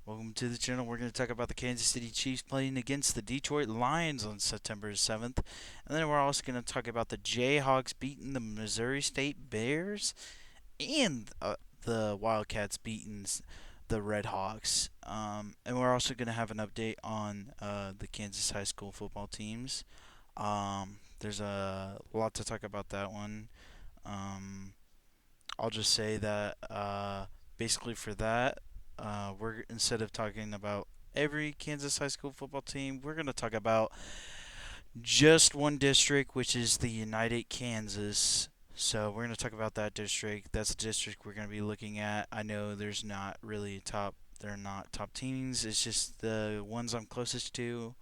Welcome to the channel. We're going to talk about the Kansas City Chiefs playing against the Detroit Lions on September 7th. And then we're also going to talk about the Jayhawks beating the Missouri State Bears and the Wildcats beating the Redhawks. And we're also going to have an update on the Kansas high school football teams. There's a lot to talk about that one. Um, I'll just say that basically for that, we're instead of talking about every Kansas high school football team, we're going to talk about just one district, which is the United Kansas. So we're going to talk about that district. That's a district we're going to be looking at. I know there's not really top. They're not top teams. It's just the ones I'm closest to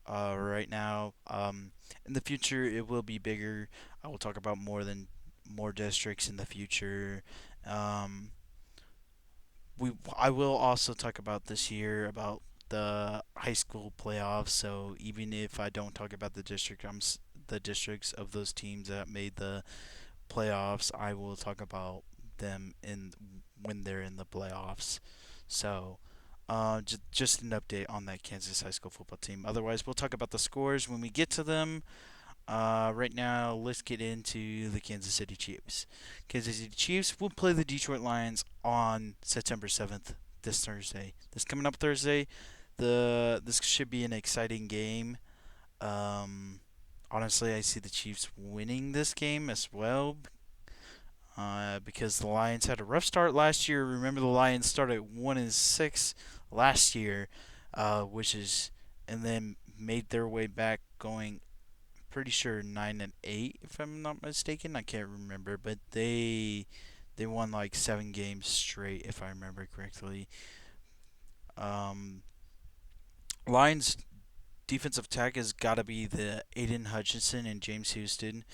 right now. In the future, it will be bigger. I will talk about more districts in the future. Um, I will also talk about this year about the high school playoffs. So even if I don't talk about the districts of those teams that made the playoffs, I will talk about them in when they're in the playoffs. So just an update on that Kansas high school football team. Otherwise, we'll talk about the scores when we get to them. Right now, let's get into the Kansas City Chiefs. Kansas City Chiefs will play the Detroit Lions on September 7th, this Thursday. This coming up Thursday, this should be an exciting game. Um, Honestly, I see the Chiefs winning this game as well. Because the Lions had a rough start last year. Remember, the Lions started 1-6 last year, which is and then made their way back, going pretty sure 9-8 if I'm not mistaken. I can't remember, but they won like 7 games straight if I remember correctly. Um, Lions defensive tech has got to be the Aiden Hutchinson and James Houston.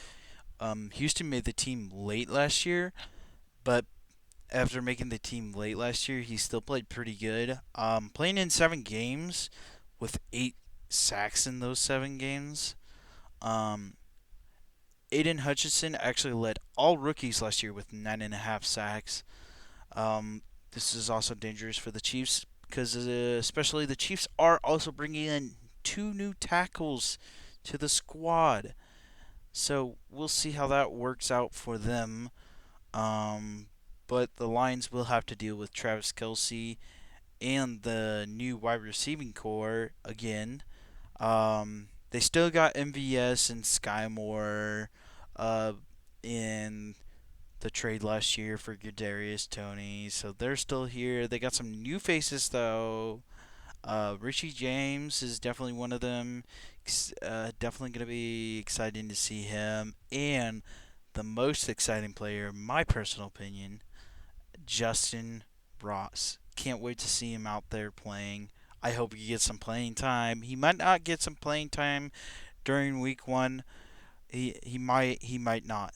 Houston made the team late last year, but after making the team late last year, he still played pretty good. Playing in 7 games with 8 sacks in those 7 games. Um, Aiden Hutchinson actually led all rookies last year with 9.5 sacks. This is also dangerous for the Chiefs because, especially, the Chiefs are also bringing in 2 new tackles to the squad. So we'll see how that works out for them. Um, but the Lions will have to deal with Travis Kelsey and the new wide receiving core again. They still got MVS and Sky Moore uh, in the trade last year for Kadarius Toney, so they're still here. They got some new faces though. Richie James is definitely one of them. Definitely going to be exciting to see him. And the most exciting player, in my personal opinion, Justin Ross. Can't wait to see him out there playing. I hope he gets some playing time. He might not get some playing time during week one. He might not.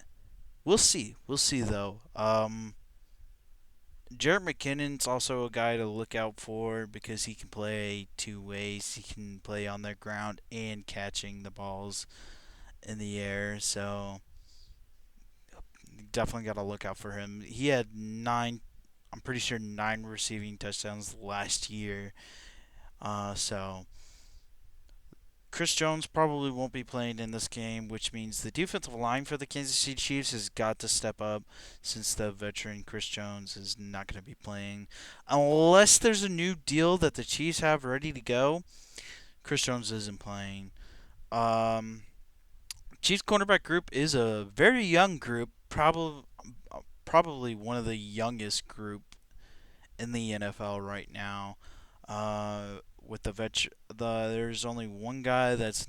We'll see. We'll see though. Jarrett McKinnon's also a guy to look out for because he can play 2 ways. He can play on the ground and catching the balls in the air. So definitely got to look out for him. He had 9. I'm pretty sure 9 receiving touchdowns last year. So Chris Jones probably won't be playing in this game, which means the defensive line for the Kansas City Chiefs has got to step up since the veteran Chris Jones is not going to be playing. Unless there's a new deal that the Chiefs have ready to go, Chris Jones isn't playing. Um, Chiefs cornerback group is a very young group, probably one of the youngest group in the NFL right now. With there's only one guy that's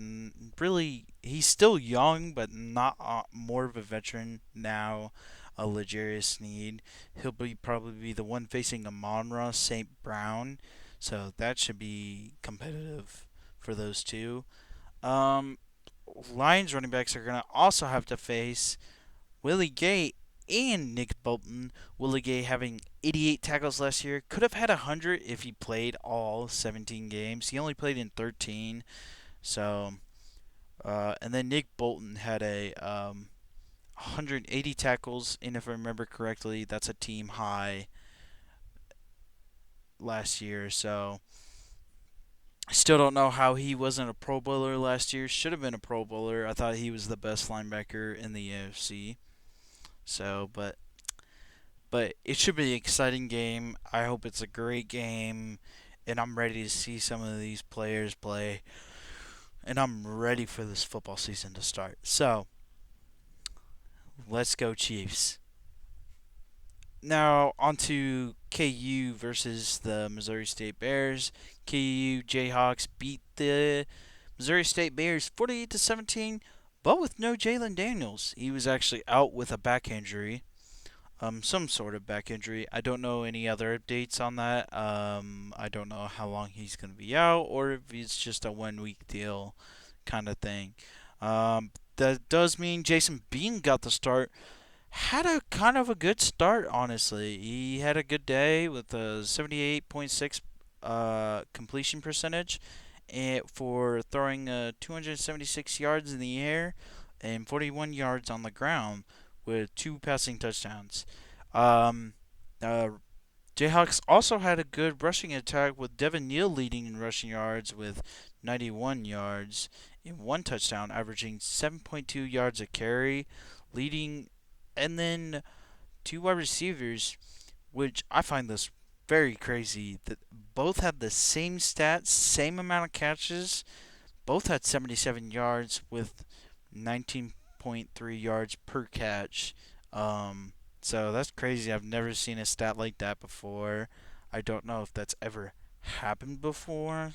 really he's still young, but not more of a veteran now. L'Jarius Sneed. He'll probably be the one facing Amon-Ra St. Brown, so that should be competitive for those two. Um, Lions running backs are gonna also have to face Willie Gay and Nick Bolton. Willie Gay having 88 tackles last year. Could have had 100 if he played all 17 games. He only played in 13. So, and then Nick Bolton had a 180 tackles, and if I remember correctly, that's a team high. last year. So I still don't know how he wasn't a Pro Bowler last year. Should have been a Pro Bowler. I thought he was the best linebacker in the AFC. So, but it should be an exciting game. I hope it's a great game, and I'm ready to see some of these players play, and I'm ready for this football season to start. So, let's go Chiefs. Now on to KU versus the Missouri State Bears. KU Jayhawks beat the Missouri State Bears 48 to 17, but with no Jalen Daniels. He was actually out with a back injury, some sort of back injury. I don't know any other updates on that. I don't know how long he's going to be out or if it's just a 1 week deal kind of thing. That does mean Jason Bean got the start. Had a kind of a good start, honestly. He had a good day with a 78.6 completion percentage and for throwing 276 yards in the air and 41 yards on the ground with two passing touchdowns. Um, uh, Jayhawks also had a good rushing attack with Devin Neal leading in rushing yards with 91 yards and one touchdown, averaging 7.2 yards a carry, leading, and then two wide receivers, which I find this very crazy that both had the same stats, same amount of catches, both had 77 yards with 19.3 yards per catch. Um, so that's crazy. I've never seen a stat like that before. I don't know if that's ever happened before.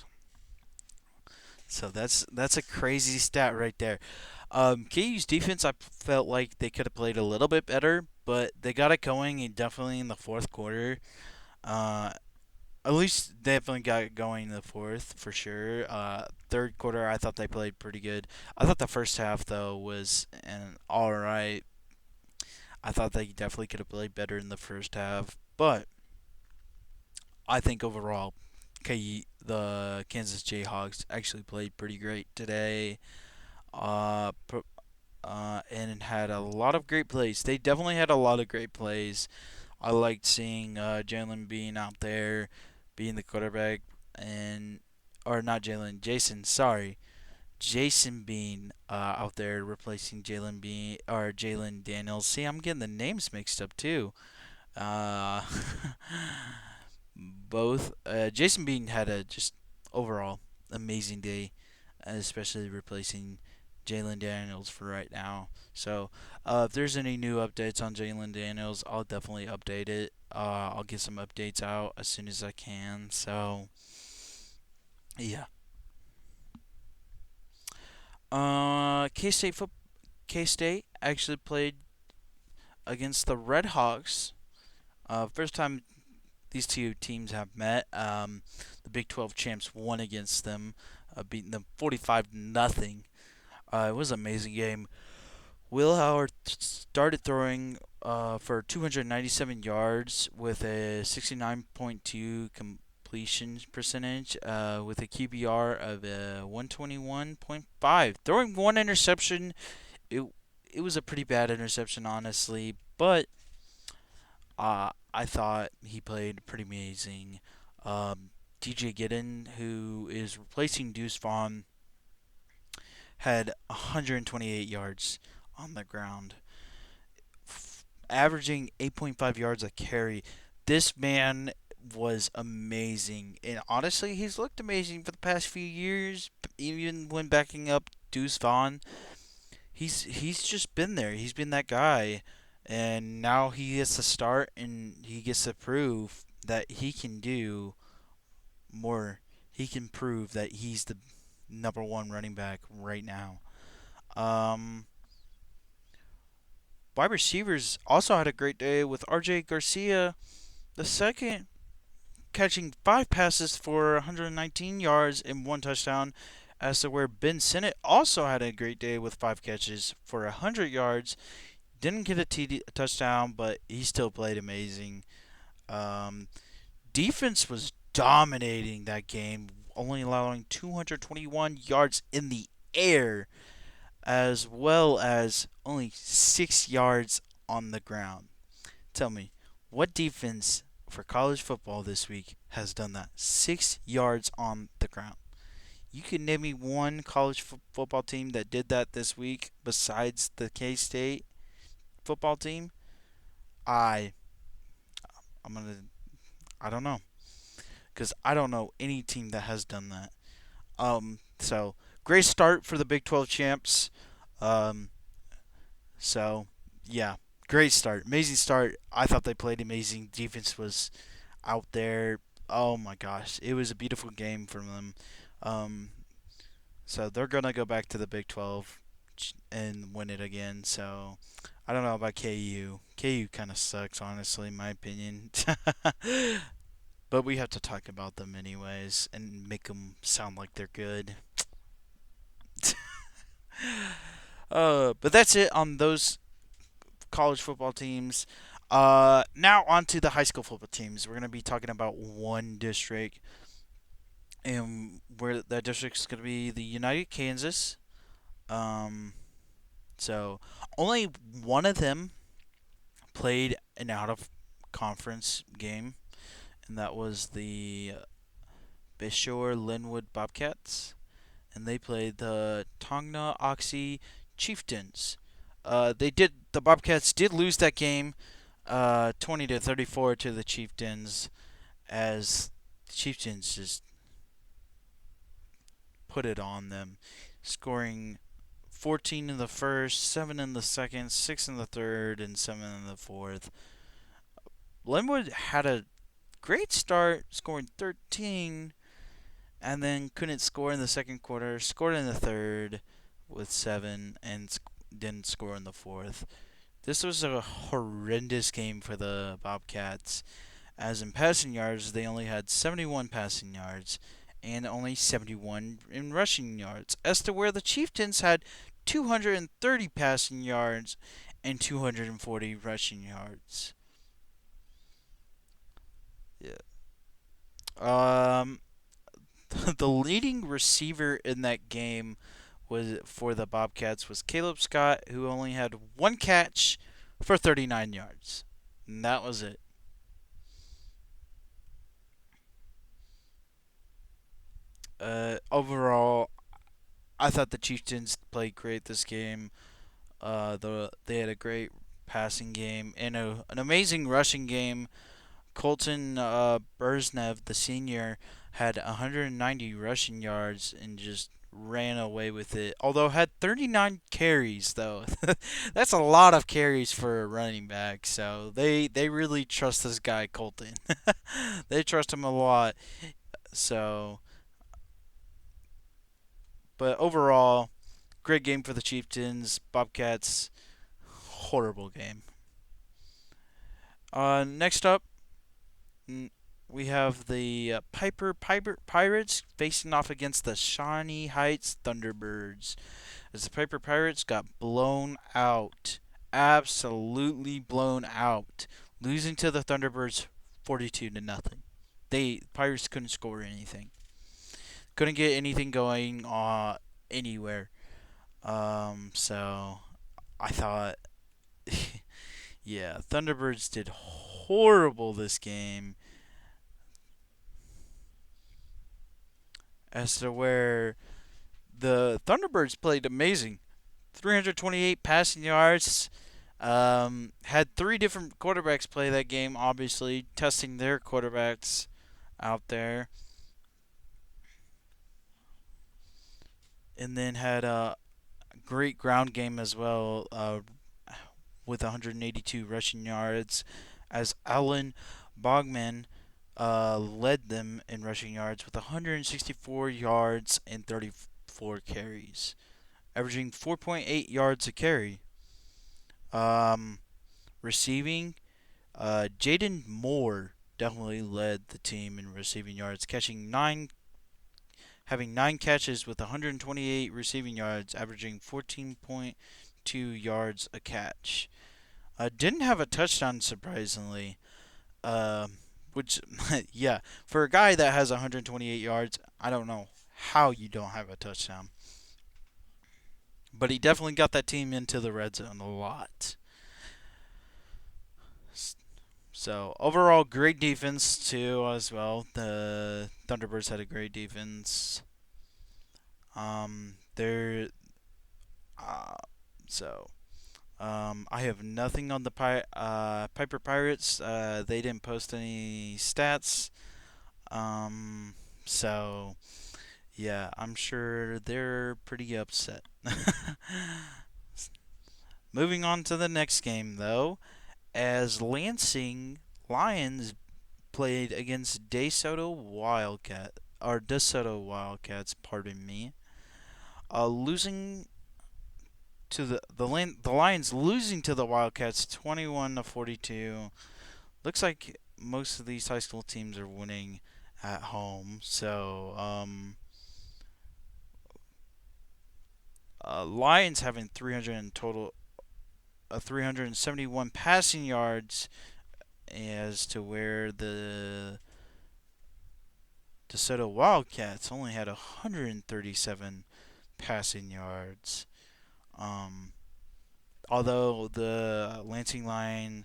So that's a crazy stat right there. KU's defense, I felt like they could have played a little bit better, but they got it going and definitely in the fourth quarter. Uh, at least definitely got it going in the fourth for sure. Third quarter, I thought they played pretty good. I thought the first half though was an all right. I thought they definitely could have played better in the first half, but I think overall, the Kansas Jayhawks actually played pretty great today. Uh, and had a lot of great plays. They definitely had a lot of great plays. I liked seeing Jalen being out there, being the quarterback, and or not Jalen, Jason. Sorry, Jason Bean out there replacing Jalen Bean or Jalen Daniels. See, I'm getting the names mixed up too. Uh, both Jason Bean had a just overall amazing day, especially replacing Jalen Daniels for right now. So if there's any new updates on Jalen Daniels, I'll definitely update it. I'll get some updates out as soon as I can. So yeah. K State actually played against the Redhawks. First time these two teams have met. The Big 12 champs won against them, beating them 45 nothing. It was an amazing game. Will Howard started throwing for 297 yards with a 69.2 completion percentage with a QBR of 121.5. Throwing one interception, it it was a pretty bad interception, honestly, but I thought he played pretty amazing. DJ Giddon, who is replacing Deuce Vaughn, had 128 yards on the ground, averaging 8.5 yards a carry. This man was amazing, and honestly, he's looked amazing for the past few years. Even when backing up Deuce Vaughn, he's just been there. He's been that guy, and now he gets to start, and he gets to prove that he can do more. He can prove that he's the number one running back right now. Um, Wide receivers also had a great day with R.J. Garcia the second catching five passes for 119 yards and one touchdown. As to where Ben Sinnott also had a great day with five catches for 100 yards. Didn't get a touchdown, but he still played amazing. Um, Defense was dominating that game, only allowing 221 yards in the air, as well as only 6 yards on the ground. Tell me, what defense for college football this week has done that. 6 yards on the ground. You can name me one college football team that did that this week besides the K-State football team? I I'm gonna I don't know because I don't know any team that has done that. So great start for the Big 12 champs. Um, so yeah, great start, amazing start. I thought they played amazing. Defense was out there. Oh my gosh, it was a beautiful game from them. Um, so they're gonna go back to the Big 12 and win it again. So I don't know about KU. KU kind of sucks, honestly, in my opinion. But we have to talk about them anyways and make them sound like they're good. But that's it on those college football teams. Now on to the high school football teams. We're gonna be talking about one district, and where that district is gonna be the United Kansas. Um, so only one of them played an out of conference game, and that was the Bayshore Linwood Bobcats, and they played the Tongna Oxy Chieftains. The Bobcats did lose that game, 20 to 34 to the Chieftains, as the Chieftains just put it on them, scoring 14 in the first, 7 in the second, 6 in the third, and 7 in the fourth. Linwood had a great start, scoring 13, and then couldn't score in the second quarter, scored in the third with 7, and didn't score in the fourth. This was a horrendous game for the Bobcats, as in passing yards, they only had 71 passing yards and only 71 in rushing yards, as to where the Chieftains had 230 passing yards and 240 rushing yards. Yeah. Um, the leading receiver in that game was for the Bobcats was Caleb Scott, who only had one catch for 39 yards. And that was it. Overall, I thought the Chieftains played great this game. They had a great passing game and an amazing rushing game. Colton Burznev, the senior, had 190 rushing yards and just ran away with it. Although had 39 carries though. That's a lot of carries for a running back. So they really trust this guy Colton. They trust him a lot. So, but overall, great game for the Chieftains. Bobcats, horrible game. Next up, we have the Piper Pirates facing off against the Shawnee Heights Thunderbirds. As the Piper Pirates got blown out, absolutely blown out, losing to the Thunderbirds 42 to nothing. They Pirates couldn't score anything, couldn't get anything going anywhere. So I thought, yeah, Thunderbirds did horrible this game, as to where the Thunderbirds played amazing. 328 passing yards. Had three different quarterbacks play that game, obviously, testing their quarterbacks out there. And then had a great ground game as well, with 182 rushing yards, as Alan Bogman led them in rushing yards with 164 yards and 34 carries, averaging 4.8 yards a carry. Um, Receiving, Jaden Moore definitely led the team in receiving yards, having 9 catches with 128 receiving yards, averaging 14.2 yards a catch. Didn't have a touchdown, surprisingly. Uh, which, yeah, for a guy that has 128 yards, I don't know how you don't have a touchdown. But he definitely got that team into the red zone a lot. So overall, great defense too as well. The Thunderbirds had a great defense. They're uh, so I have nothing on the Piper Pirates. They didn't post any stats. Um, so yeah, I'm sure they're pretty upset. Moving on to the next game though, as Lansing Lions played against DeSoto Wildcats, pardon me. Losing to the Lions losing to the Wildcats 21-42. Looks like most of these high school teams are winning at home. So, Lions having 300 in total, 371 passing yards, as to where the DeSoto Wildcats only had 137 passing yards. Um, Although the Lansing line,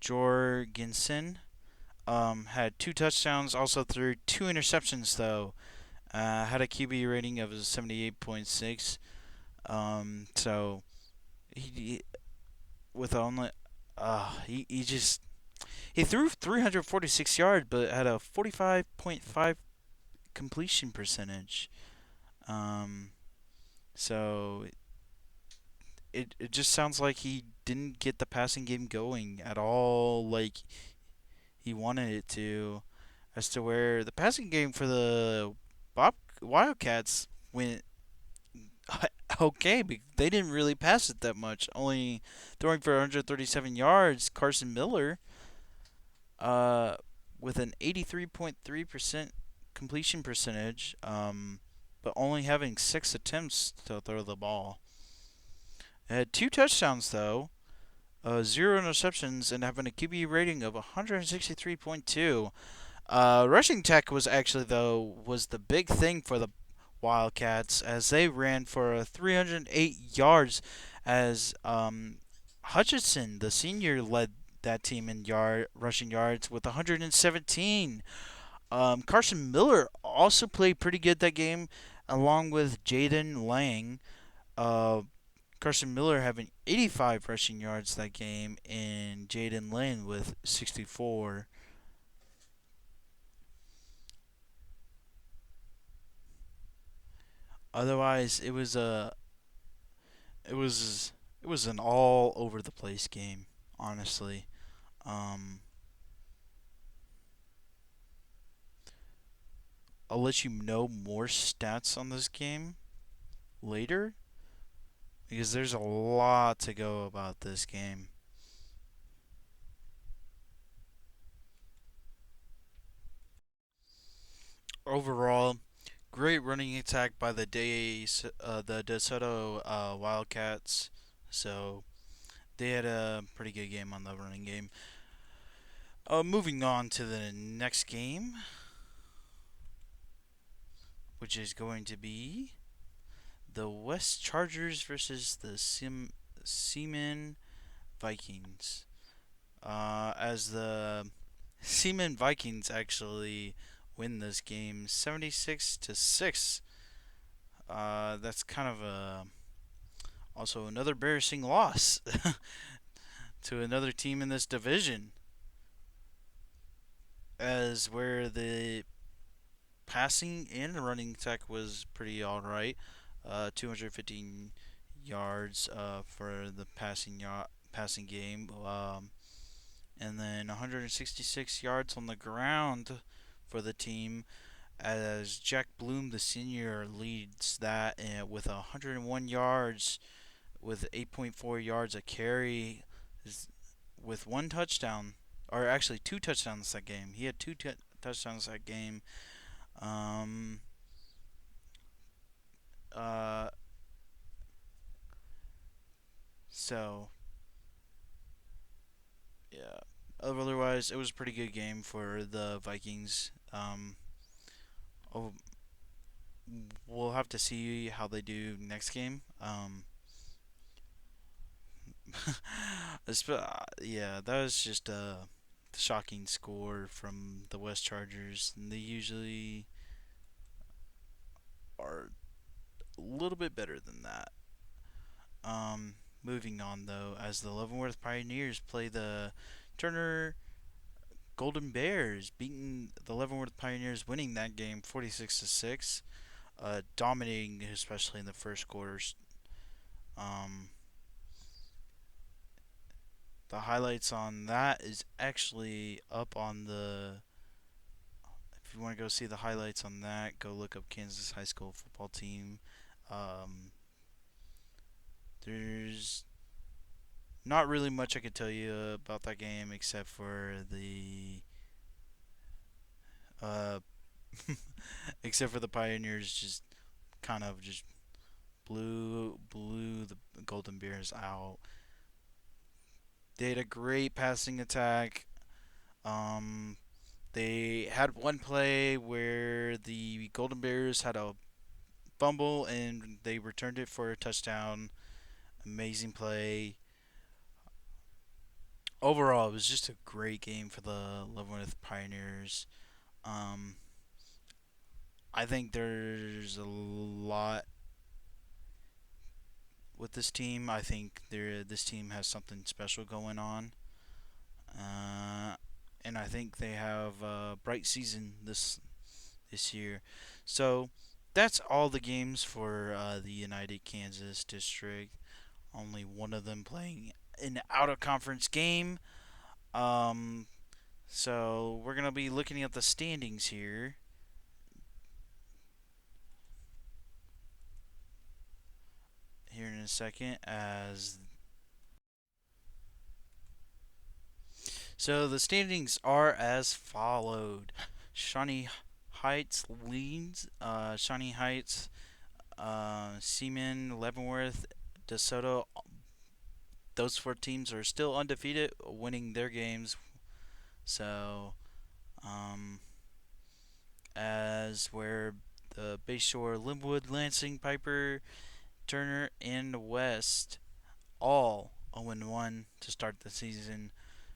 Jorgensen, had two touchdowns, also threw two interceptions though. Had a QB rating of 78.6. So he with only he just he threw 346 yards, but had a 45.5 completion percentage. Um, so it just sounds like he didn't get the passing game going at all, like he wanted it to, as to where the passing game for the Wildcats went okay, but they didn't really pass it that much. Only throwing for 137 yards. Carson Miller, uh, with an 83.3% completion percentage, but only having 6 attempts to throw the ball. It had two touchdowns though, zero interceptions, and having a QB rating of 163.2. Rushing tech was actually was the big thing for the Wildcats, as they ran for 308 yards, as Hutchinson, the senior, led that team in rushing yards with 117. Carson Miller also played pretty good that game, along with Jaden Lang. Uh, Carson Miller having 85 rushing yards that game, and Jaden Lang with 64. Otherwise, it was it was an all over the place game, honestly. Um, I'll let you know more stats on this game later, because there's a lot to go about this game. Overall, great running attack by the DeSoto Wildcats. So they had a pretty good game on the running game. Moving on to the next game, which is going to be the West Chargers versus the Seaman Vikings. As the Seaman Vikings actually win this game 76-6. That's kind of a also another embarrassing loss to another team in this division, as where the passing and running attack was pretty all right. 215 yards for the passing game, and then 166 yards on the ground for the team, as Jack Bloom, the senior, leads that with 101 yards, with 8.4 yards a carry, with one touchdown, or actually two touchdowns that game. He had two touchdowns that game. Um, uh, so yeah. Otherwise, it was a pretty good game for the Vikings. Oh, we'll have to see how they do next game. Yeah, that was just a shocking score from the West Chargers. And they usually are a little bit better than that. Um, Moving on though, as the Leavenworth Pioneers play the Turner Golden Bears, beating the Leavenworth Pioneers, winning that game 46-6, dominating especially in the first quarters. Um, the highlights on that is actually up on the. If you want to go see the highlights on that, go look up Kansas high school football team. Um, there's not really much I could tell you about that game except for the uh, except for the Pioneers just kind of just blew the Golden Bears out. They had a great passing attack. Um, they had one play where the Golden Bears had a fumble and they returned it for a touchdown. Amazing play. Overall, it was just a great game for the Leavenworth Pioneers. Um, I think there's a lot with this team. I think this team has something special going on, uh, and I think they have a bright season this year. So that's all the games for the United Kansas District. Only one of them playing an out of conference game. Um, so we're gonna be looking at the standings here in a second as so the standings are as followed. Shawnee Heights leads. Shawnee Heights, Seaman, Leavenworth, DeSoto. Those four teams are still undefeated, winning their games. So, um, as where the Bayshore, Linwood, Lansing, Piper, Turner, and West all 0-1 to start the season.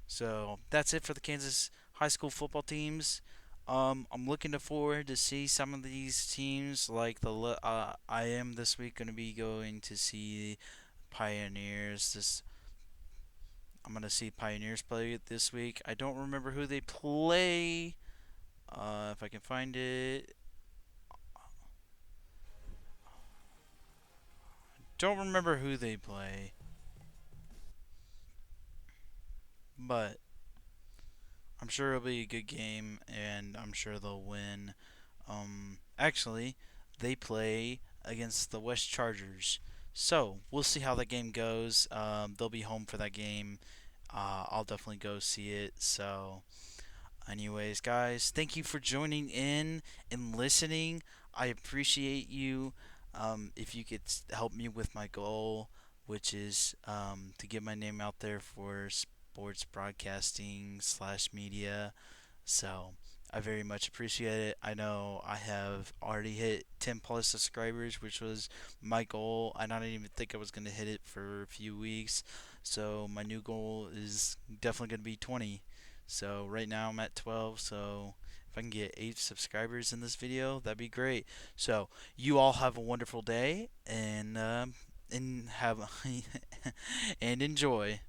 So that's it for the Kansas high school football teams. I'm looking forward to see some of these teams. Like I am this week going to be going to see Pioneers. I'm going to see Pioneers play this week. I don't remember who they play. If I can find it, don't remember who they play, but I'm sure it'll be a good game, and I'm sure they'll win. Actually, they play against the West Chargers, so we'll see how that game goes. They'll be home for that game. I'll definitely go see it. So, anyways, guys, thank you for joining in and listening. I appreciate you. If you could help me with my goal, which is to get my name out there for sports broadcasting slash media. So I very much appreciate it. I know I have already hit 10 plus subscribers, which was my goal. I don't even think I was going to hit it for a few weeks. So my new goal is definitely going to be 20. So right now I'm at 12. So if I can get 8 subscribers in this video, that'd be great. So you all have a wonderful day and have and enjoy.